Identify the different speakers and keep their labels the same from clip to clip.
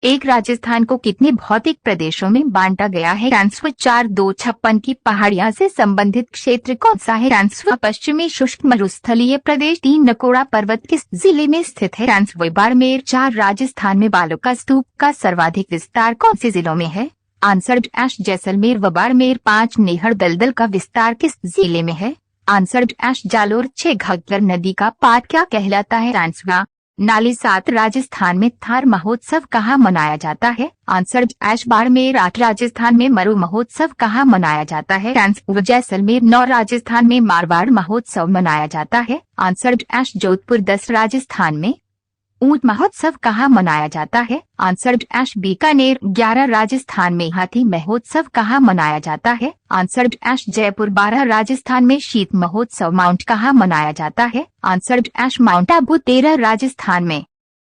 Speaker 1: एक राजस्थान को कितने भौतिक प्रदेशों में बांटा गया है? आंसर 4256 की पहाड़ियां से संबंधित क्षेत्र कौन सा है? आंसर पश्चिमी शुष्क मरुस्थलीय प्रदेश 3 नकोड़ा पर्वत किस जिले में स्थित है? आंसर बाड़मेर। 4 राजस्थान में बालों का स्तूप का सर्वाधिक विस्तार कौन से जिलों में है? आंसर डैश जैसलमेर व बाड़मेर। 5 नेहर दलदल का विस्तार किस जिले में है? Answer dash Jalore. 6 घग्गर नदी का पाठ क्या कहलाता है? आंसर नाली। 7 राजस्थान में थार महोत्सव कहाँ मनाया जाता है? Answer dash Barmer. 8 राजस्थान में मरु महोत्सव कहाँ मनाया जाता है? आंसर जैसलमेर। 9 राजस्थान में मारवाड़ महोत्सव मनाया जाता है? Answer dash Jodhpur. 10 राजस्थान में ऊंट महोत्सव कहाँ मनाया जाता है? Answer dash Bikaner. 11 राजस्थान में हाथी महोत्सव कहाँ मनाया जाता है? Answer dash Jaipur. 12 राजस्थान में शीत महोत्सव माउंट कहाँ मनाया जाता है? Answer dash mount Abu. 13 Rajasthan में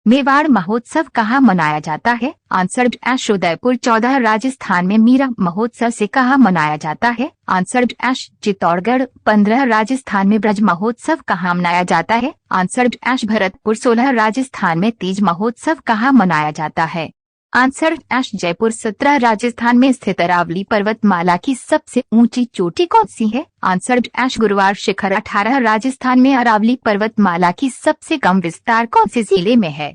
Speaker 1: मेवाड़ महोत्सव कहाँ मनाया जाता है? Answer dash Udaipur. 14 राजस्थान में मीरा महोत्सव से कहाँ मनाया जाता है? Answer dash Chittorgarh. 15 राजस्थान में ब्रज महोत्सव कहाँ मनाया जाता है? Answer dash Bharatpur. 16 राजस्थान में तीज महोत्सव कहाँ मनाया जाता है? Answer dash Jaipur. 17 राजस्थान में स्थित अरावली पर्वतमाला की सबसे ऊंची चोटी कौन सी है? आंसर डैश गुरुवार शिखर। 18 राजस्थान में अरावली पर्वतमाला की सबसे कम विस्तार कौन से जिले में है?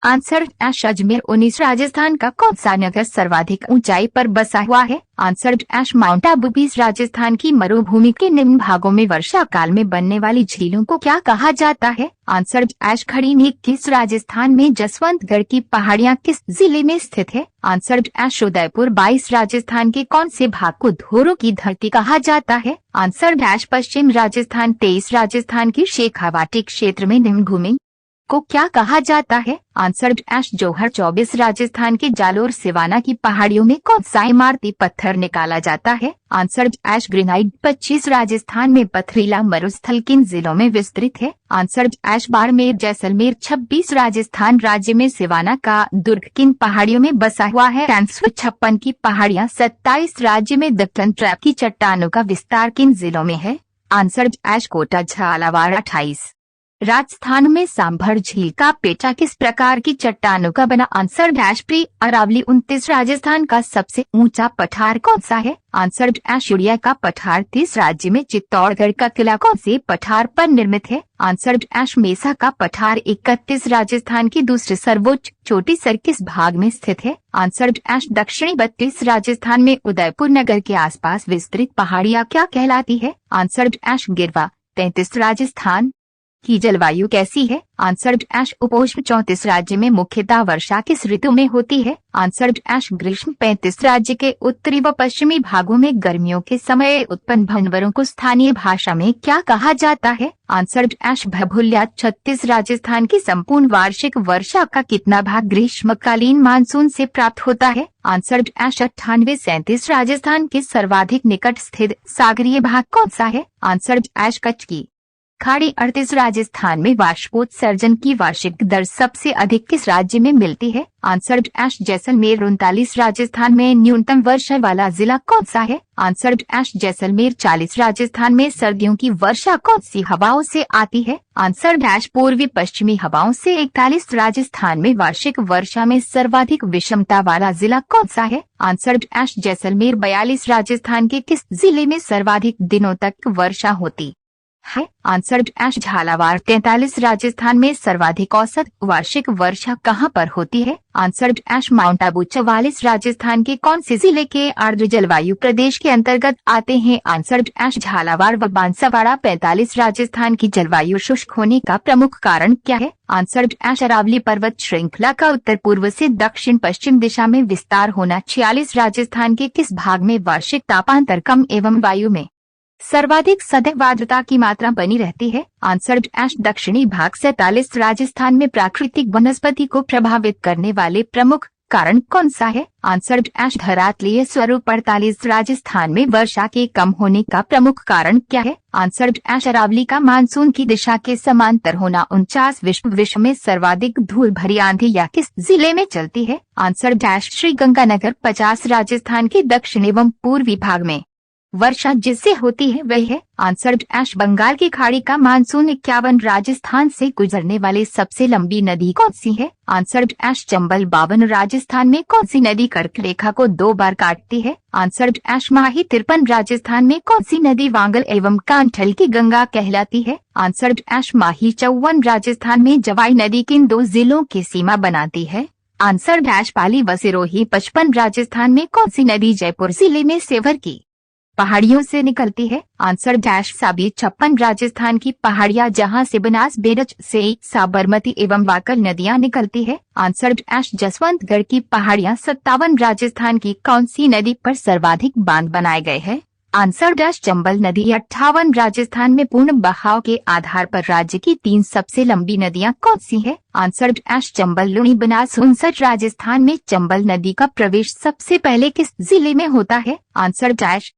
Speaker 1: Answer dash Ajmer. 19 राजस्थान का कौन सा नगर सर्वाधिक ऊंचाई पर बसा हुआ है? Answer dash mount Abu. 20 Rajasthan की मरुभूमि के निम्न भागों में वर्षा काल में बनने वाली झीलों को क्या कहा जाता है? आंसर डैश खड़ी। 21 राजस्थान में जसवंतगढ़ की पहाड़ियां किस जिले में स्थित है? Answer dash Udaipur. 22 राजस्थान के कौन से भाग को धोरों की धरती कहा जाता है? आंसर डैश पश्चिम राजस्थान। 23 राजस्थान की शेखावाटी क्षेत्र में निम्न भूमि को क्या कहा जाता है? आंसर डैश जौहर। 24 राजस्थान के जालोर सिवाना की पहाड़ियों में कौन सा इमारती पत्थर निकाला जाता है? Answer dash granite. 25 राजस्थान में पथरीला मरुस्थल किन जिलों में विस्तृत है? Answer dash Barmer Jaisalmer. 26 राजस्थान राज्य में सिवाना का दुर्ग किन पहाड़ियों में बसा हुआ है? आंसर 56 की पहाड़ियां। 27 राज्य में दक्कन ट्रैप की चट्टानों का विस्तार किन जिलों में है? Answer dash Kota Jhalawar. 28 राजस्थान में सांभर झील का पेटा किस प्रकार की चट्टानों का बना? Answer dash pre Aravalli. 29 Rajasthan का सबसे ऊंचा पठार कौन सा है? आंसर डैश उड़िया का पठार। 30 राज्य में चित्तौड़गढ़ का किला कौन से पठार पर निर्मित है? आंसर डैश मेसा का पठार। 31 राजस्थान की दूसरी सर्वोच्च चोटी सर किस भाग में स्थित है? आंसर डैश दक्षिणी। 32 राजस्थान में उदयपुर नगर के आसपास विस्तृत पहाड़ियां क्या कहलाती है? आंसर डैश गिरवा। 33 राजस्थान की जलवायु कैसी है? आंसर डैश उपोष्ण। 34 राज्य में मुख्यतः वर्षा किस ऋतु में होती है? आंसर डैश ग्रीष्म। 35 राज्य के उत्तरी व पश्चिमी भागों में गर्मियों के समय उत्पन्न भंवरों को स्थानीय भाषा में क्या कहा जाता है? Answer dash भभुल्या। 36 राजस्थान की संपूर्ण वार्षिक वर्षा का कितना भाग ग्रीष्मकालीन मानसून से प्राप्त होता है? Answer dash 98। 37 राजस्थान के सर्वाधिक निकट स्थित सागरीय भाग कौन सा है? आंसर डैश कच्छ की खाड़ी। 38 राजस्थान में वाष्पोत्सर्जन की वार्षिक दर सबसे अधिक किस राज्य में मिलती है? Answer dash Jaisalmer. 39 राजस्थान में न्यूनतम वर्षा वाला जिला कौन सा है? Answer dash Jaisalmer. 40 राजस्थान में सर्दियों की वर्षा कौन सी हवाओं से आती है? आंसर डैश पूर्वी पश्चिमी हवाओं से। 41 राजस्थान में वार्षिक वर्षा में सर्वाधिक विषमता वाला जिला कौन सा है? Answer dash Jaisalmer. 42 राजस्थान के किस जिले में सर्वाधिक दिनों तक वर्षा होती है? Answer dash Jhalawar. 43 राजस्थान में सर्वाधिक औसत वार्षिक वर्षा कहाँ पर होती है? Answer dash mount Abu. 44 Rajasthan के कौन से जिले के आर्द्र जलवायु प्रदेश के अंतर्गत आते हैं? आंसर डैश झालावाड़ व बांसवाड़ा। 45 राजस्थान की जलवायु शुष्क होने का प्रमुख कारण क्या है? आंसर डैश अरावली पर्वत श्रृंखला का उत्तर पूर्व से दक्षिण पश्चिम दिशा में विस्तार होना। 46 राजस्थान के किस भाग में वार्षिक तापांतर कम एवं वायु में सर्वाधिक सदैव आर्द्रता की मात्रा बनी रहती है? आंसर डैश दक्षिणी भाग। 47 राजस्थान में प्राकृतिक वनस्पति को प्रभावित करने वाले प्रमुख कारण कौन सा है? आंसर डैश धरातलीय स्वरूप। 48 राजस्थान में वर्षा के कम होने का प्रमुख कारण क्या है? आंसर डैश अरावली का मानसून की दिशा के समांतर होना। 49 विश्व में सर्वाधिक धूल भरी आंधी या किस जिले में चलती है? Answer dash Sriganganagar. 50 राजस्थान के दक्षिण एवं पूर्वी भाग में वर्षा जिससे होती है वह है। आंसर डैश बंगाल की खाड़ी का मानसून 51 राजस्थान से गुजरने वाली सबसे लंबी नदी कौन सी है? Answer dash Chambal. 52 राजस्थान में कौन सी नदी कर्क रेखा को 2 बार काटती है? आंसर डैश माही। 53 राजस्थान में कौन सी नदी वांगल एवं कांठल की गंगा कहलाती है? आंसर डैश माही। 54 राजस्थान में जवाई नदी किन 2 जिलों की सीमा बनाती है? आंसर डैश पाली व सिरोही। 55 राजस्थान में कौन सी नदी जयपुर जिले में सेवर की पहाड़ियों से निकलती है? Answer dash Sabi. 56 राजस्थान की पहाड़ियां जहां से बनास बेरज से साबरमती एवं वाकल नदियां निकलती है? आंसर डैश जसवंतगढ़ की पहाड़ियां। 57 राजस्थान की कौन सी नदी पर सर्वाधिक बांध बनाए गए हैं? आंसर डैश चंबल नदी। 58 राजस्थान में पूर्ण बहाव के आधार पर राज्य की 3 सबसे लंबी नदियां कौन सी है? Answer dash Chambal Luni Banas. 59 राजस्थान में चंबल नदी का प्रवेश सबसे पहले किस जिले में होता है? Answer dash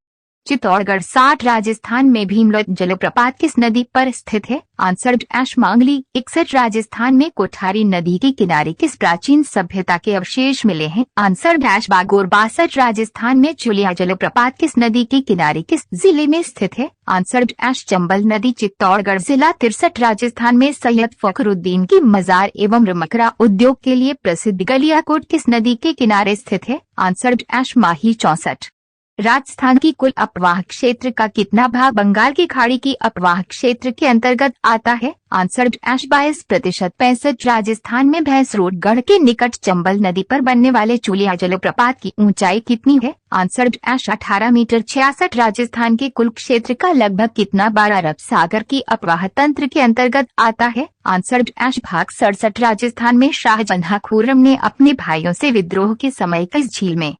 Speaker 1: Chittorgarh. 60 राजस्थान में भीमलोट जलप्रपात किस नदी पर स्थित है? आंसर डैश मांगली। 61 राजस्थान में कोठारी नदी के किनारे किस प्राचीन सभ्यता के अवशेष मिले हैं? Answer dash Bagor. 62 राजस्थान में चुलिया जलप्रपात किस नदी के किनारे किस जिले में स्थित है? आंसर डैश चंबल नदी। चित्तौड़गढ़ जिला। 63 राजस्थान में सैयद फखरुद्दीन की मजार एवं रमकड़ा उद्योग के लिए प्रसिद्ध गलियाकोट किस नदी के किनारे स्थित है? आंसर डैश माही। 64 राजस्थान की कुल अपवाह क्षेत्र का कितना भाग बंगाल की खाड़ी की अपवाह क्षेत्र के अंतर्गत आता है? Answer dash 22%। 65 राजस्थान में भैंसरोडगढ़ के निकट चंबल नदी पर बनने वाले चुलिया जलप्रपात की ऊंचाई कितनी है? Answer dash 18 metre. 66 राजस्थान के कुल क्षेत्र का लगभग कितना बार अरब सागर की अपवाह तंत्र के अंतर्गत आता है? आंसर डैश भाग। 67 राजस्थान में शाहजहां खुर्रम ने अपने भाइयों से विद्रोह के समय किस झील में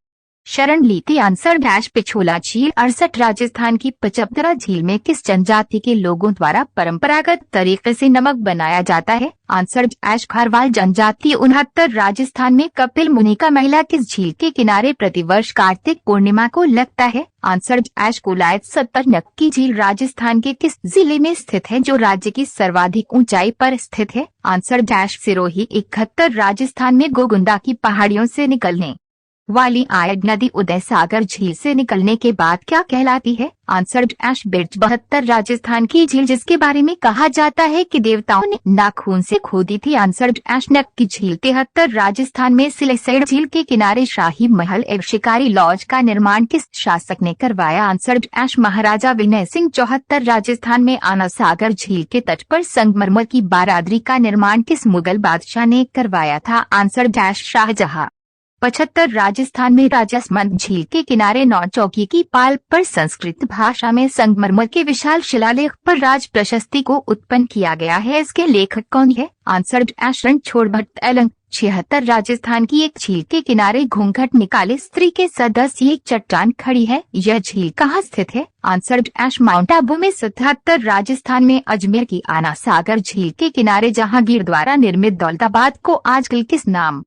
Speaker 1: शरण ली थी? आंसर डैश पिछोला झील। 68 राजस्थान की पचपदरा झील में किस जनजाति के लोगों द्वारा परंपरागत तरीके से नमक बनाया जाता है? आंसर डैश खारवाल जनजाति। 69 राजस्थान में कपिल मुनि का मेला किस झील के किनारे प्रतिवर्ष कार्तिक पूर्णिमा को लगता है? Answer dash Kolayat. 70 नक्की झील राजस्थान के किस जिले में स्थित है जो राज्य की सर्वाधिक ऊंचाई पर स्थित है? Answer dash Sirohi. 71 राजस्थान में गोगुंडा की पहाड़ियों से निकलने वाली आयड नदी उदय सागर झील से निकलने के बाद क्या कहलाती है? Answer dash Biraj. 72 राजस्थान की झील जिसके बारे में कहा जाता है कि देवताओं ने नाखून से खोदी थी? आंसर डैश नक्की झील। 73 राजस्थान में सिलसेड़ झील के किनारे शाही महल एवं शिकारी लॉज का निर्माण किस शासक ने करवाया? आंसर डैश महाराजा विनय सिंह। 74 राजस्थान में आना सागर झील के तट पर संगमरमर की बारादरी का निर्माण किस मुगल बादशाह ने करवाया था? Answer dash Shahjahan. 75 राजस्थान में राजसमंद झील के किनारे नौचौकी की पाल पर संस्कृत भाषा में संगमरमर के विशाल शिलालेख पर राज प्रशस्ति को उत्पन्न किया गया है। इसके लेखक कौन है? Answer dash Ranchhod Bhatt along. 76 Rajasthan की एक झील के किनारे घूंघट निकाले स्त्री के सदस्य एक चट्टान खड़ी है। यह झील कहाँ स्थित है? आंसर डैश माउंट आबू में। 77 राजस्थान में अजमेर की आना सागर झील के किनारे जहांगीर द्वारा निर्मित दौलताबाद को आजकल किस नाम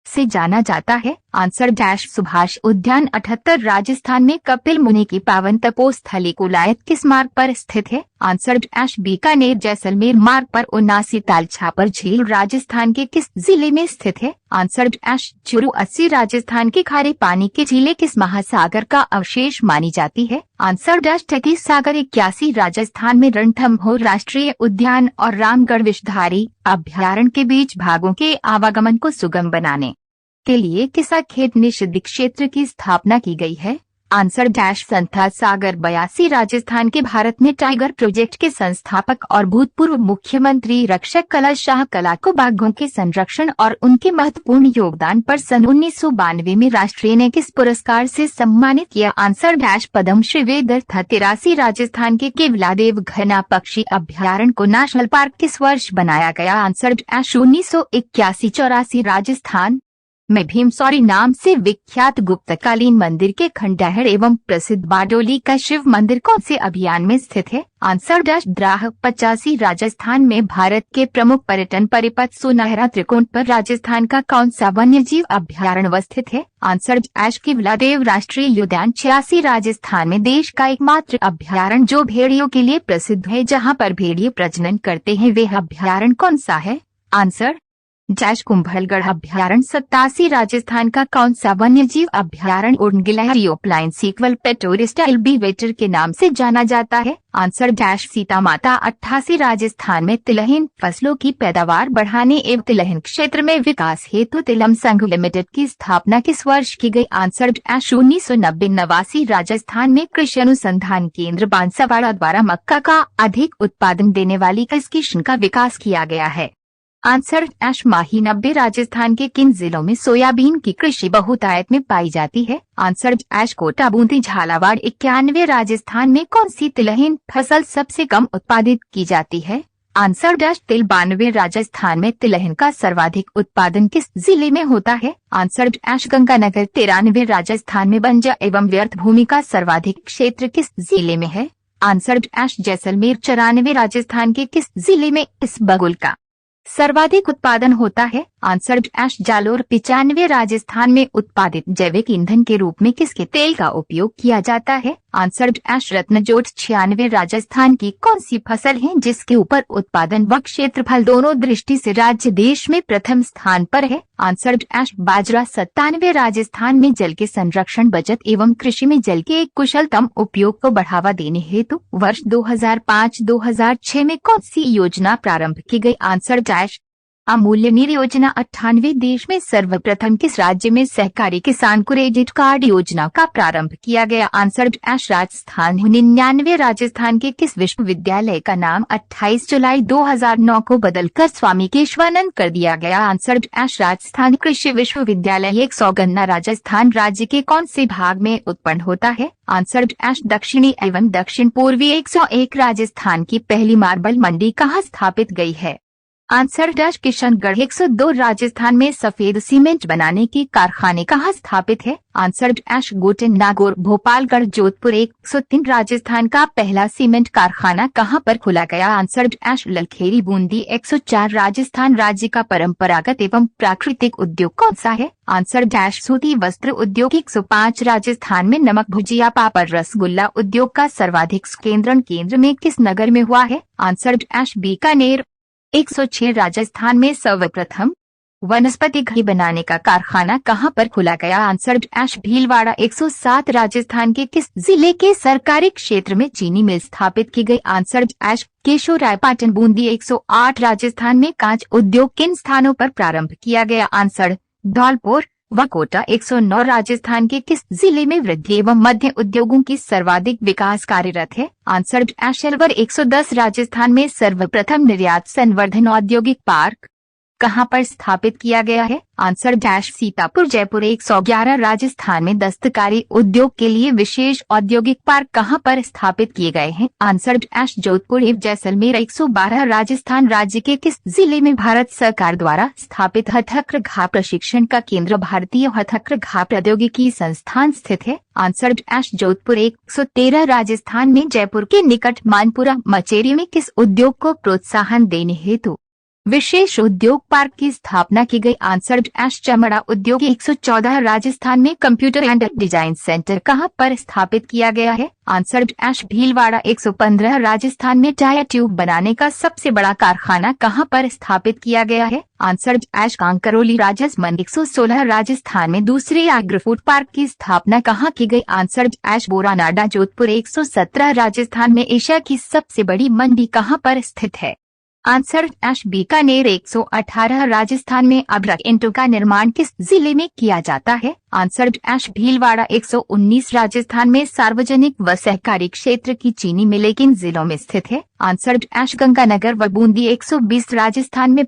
Speaker 1: से जाना जाता है? आंसर डैश सुभाष उद्यान। 78 राजस्थान में कपिल मुनि की पावन तपोस्थली कोलायत किस मार्ग पर स्थित है? आंसर डैश बीकानेर जैसलमेर मार्ग पर। 79 तालछापर झील राजस्थान के किस जिले में स्थित है? Answer dash Churu. 80 राजस्थान के खारे पानी की झीलें किस महासागर का अवशेष मानी जाती है? आंसर डैश तटीय सागर। 81 राजस्थान में रणथंभौर राष्ट्रीय उद्यान और रामगढ़ विषधारी अभयारण्य के बीच भागों के आवागमन को सुगम बनाने के लिए किस खेत निषिद्ध क्षेत्र की स्थापना की गई है? आंसर डैश संथा सागर। 82 राजस्थान के भारत में टाइगर प्रोजेक्ट के संस्थापक और भूतपूर्व मुख्यमंत्री रक्षक कला शाह कला को बाघों के संरक्षण और उनके महत्वपूर्ण योगदान पर सन 1992 में राष्ट्रीय ने किस पुरस्कार से सम्मानित किया? आंसर डैश पद्मश्री वेदर था। 83 राजस्थान के केवलादेव घना पक्षी अभयारण्य को नेशनल पार्क किस वर्ष बनाया गया? Answer dash 1981। 84 राजस्थान में भीमसौरी नाम से विख्यात गुप्तकालीन मंदिर के खंडहर एवं प्रसिद्ध बारडोली का शिव मंदिर कौन से अभियान में स्थित है? Answer dash द्राह। 85 राजस्थान में भारत के प्रमुख पर्यटन परिपथ सुनहरा त्रिकोण पर राजस्थान का कौन सा वन्य जीव अभयारण्य अवस्थित है? आंसर डैश केवलादेव राष्ट्रीय उद्यान। 86 राजस्थान में देश का एकमात्र अभयारण्य जो भेड़ियों के लिए प्रसिद्ध है जहाँ पर भेड़िए प्रजनन करते हैं वह अभयारण्य कौन सा है? आंसर डैश कुंभलगढ़ अभ्यारण्य 87 राजस्थान का कौन सा वन्यजीव अभ्यारण्य उड़नगिलहरी ओपलाइन सीक्वल पेटोरिस्ट एल्बीवेटर के नाम से जाना जाता है? आंसर डैश सीता माता। 88 राजस्थान में तिलहन फसलों की पैदावार बढ़ाने एवं तिलहन क्षेत्र में विकास हेतु तिलम संघ लिमिटेड की स्थापना किस वर्ष की गई? Answer dash 1990। 89 राजस्थान में कृषि अनुसंधान केंद्र बांसवाड़ा द्वारा मक्का का अधिक उत्पादन देने वाली किस किस्म का विकास किया गया है? आंसर डैश माही। 90 राजस्थान के किन जिलों में सोयाबीन की कृषि बहुतायत में पाई जाती है? Answer dash Kota Bundi Jhalawar. 91 राजस्थान में कौन सी तिलहन फसल सबसे कम उत्पादित की जाती है? आंसर डैश तिल। 92 राजस्थान में तिलहन का सर्वाधिक उत्पादन किस जिले में होता है? Answer dash Ganganagar. 93 राजस्थान में बंजर एवं व्यर्थ भूमि का सर्वाधिक क्षेत्र किस जिले में है? Answer dash Jaisalmer. 94 राजस्थान के किस जिले में इसबगोल का सर्वाधिक उत्पादन होता है? Answer dash Jalore. 95 राजस्थान में उत्पादित जैविक ईंधन के रूप में किसके तेल का उपयोग किया जाता है? Answer dash रत्नजोत। 96 राजस्थान की कौन सी फसल है जिसके ऊपर उत्पादन व क्षेत्रफल दोनों दृष्टि से राज्य देश में प्रथम स्थान पर है? आंसर डैश बाजरा। 97 राजस्थान में जल के संरक्षण बचत एवं कृषि में जल के एक कुशलतम उपयोग को बढ़ावा देने हेतु वर्ष 2005-2006 में कौन सी योजना प्रारंभ की गई? आंसर डैश अमूल्य नीर योजना। 98 देश में सर्वप्रथम किस राज्य में सहकारी किसान क्रेडिट कार्ड योजना का प्रारंभ किया गया? Answer dash Rajasthan. 99 राजस्थान के किस विश्वविद्यालय का नाम 28 जुलाई 2009 को बदलकर स्वामी केशवानंद कर दिया गया? आंसर डैश राजस्थान कृषि विश्वविद्यालय। 100 गन्ना राजस्थान राज्य के कौन से भाग में उत्पन्न होता है? आंसर डैश दक्षिणी एवं दक्षिण पूर्वी। 101 राजस्थान की पहली मार्बल मंडी कहाँ स्थापित गई है? Answer dash Kishangarh. 102 राजस्थान में सफेद सीमेंट बनाने के कारखाने कहाँ स्थापित है? Answer dash Gotan Nagaur Bhopalgarh Jodhpur. 103 राजस्थान का पहला सीमेंट कारखाना कहाँ पर खोला गया? Answer dash Lalkheri Bundi. 104 राजस्थान राज्य का परंपरागत एवं प्राकृतिक उद्योग कौन सा है? आंसर डैश सूती वस्त्र उद्योग। 105 राजस्थान में नमक भुजिया पापड़ रसगुल्ला उद्योग का सर्वाधिक केंद्र में किस नगर में हुआ है? Answer dash Bikaner. 106 राजस्थान में सर्वप्रथम वनस्पति घी बनाने का कारखाना कहाँ पर खोला गया? Answer dash Bhilwara. 107 राजस्थान के किस जिले के सरकारी क्षेत्र में चीनी मिल स्थापित की गई? Answer dash Keshoraipatan Bundi. 108 राजस्थान में कांच उद्योग किन स्थानों पर प्रारंभ किया गया? आंसर धौलपुर व कोटा। 109 राजस्थान के किस जिले में वृद्धि एवं मध्य उद्योगों की सर्वाधिक विकास कार्यरत है? Answer dash Alwar. 110 राजस्थान में सर्वप्रथम निर्यात संवर्धन औद्योगिक पार्क कहाँ पर स्थापित किया गया है? Answer dash Sitapur Jaipur. 111 राजस्थान में दस्तकारी उद्योग के लिए विशेष औद्योगिक पार्क कहाँ पर स्थापित किए गए हैं? आंसर डैश जोधपुर एवं जैसलमेर। 112 राजस्थान राज्य के किस जिले में भारत सरकार द्वारा स्थापित हथकरघा घा प्रशिक्षण का केंद्र भारतीय हथकरघा घा प्रौद्योगिकी संस्थान स्थित है? Answer dash Jodhpur. 113 राजस्थान में जयपुर के निकट मानपुरा मचेरी में किस उद्योग को प्रोत्साहन देने हेतु विशेष उद्योग पार्क की स्थापना की गई? आंसर डैश चमड़ा उद्योग। 114 राजस्थान में कंप्यूटर एंड डिजाइन सेंटर कहाँ पर स्थापित किया गया है? Answer dash Bhilwara. 115 राजस्थान में टायर ट्यूब बनाने का सबसे बड़ा कारखाना कहाँ पर स्थापित किया गया है? Answer dash Kankroli Rajsamand. 116 राजस्थान में दूसरे एग्रो फूड पार्क की स्थापना कहाँ की गई? Answer dash Boranada Jodhpur. 117 राजस्थान में एशिया की सबसे बड़ी मंडी कहाँ पर स्थित है? Answer dash Bikaner. 118 राजस्थान में अभ्रक ईंटों का निर्माण किस जिले में किया जाता है? Answer dash Bhilwara. 119 राजस्थान में सार्वजनिक व सहकारी क्षेत्र की चीनी मिलें किन जिलों में स्थित है? आंसर डैश गंगानगर व बूंदी। 120 राजस्थान में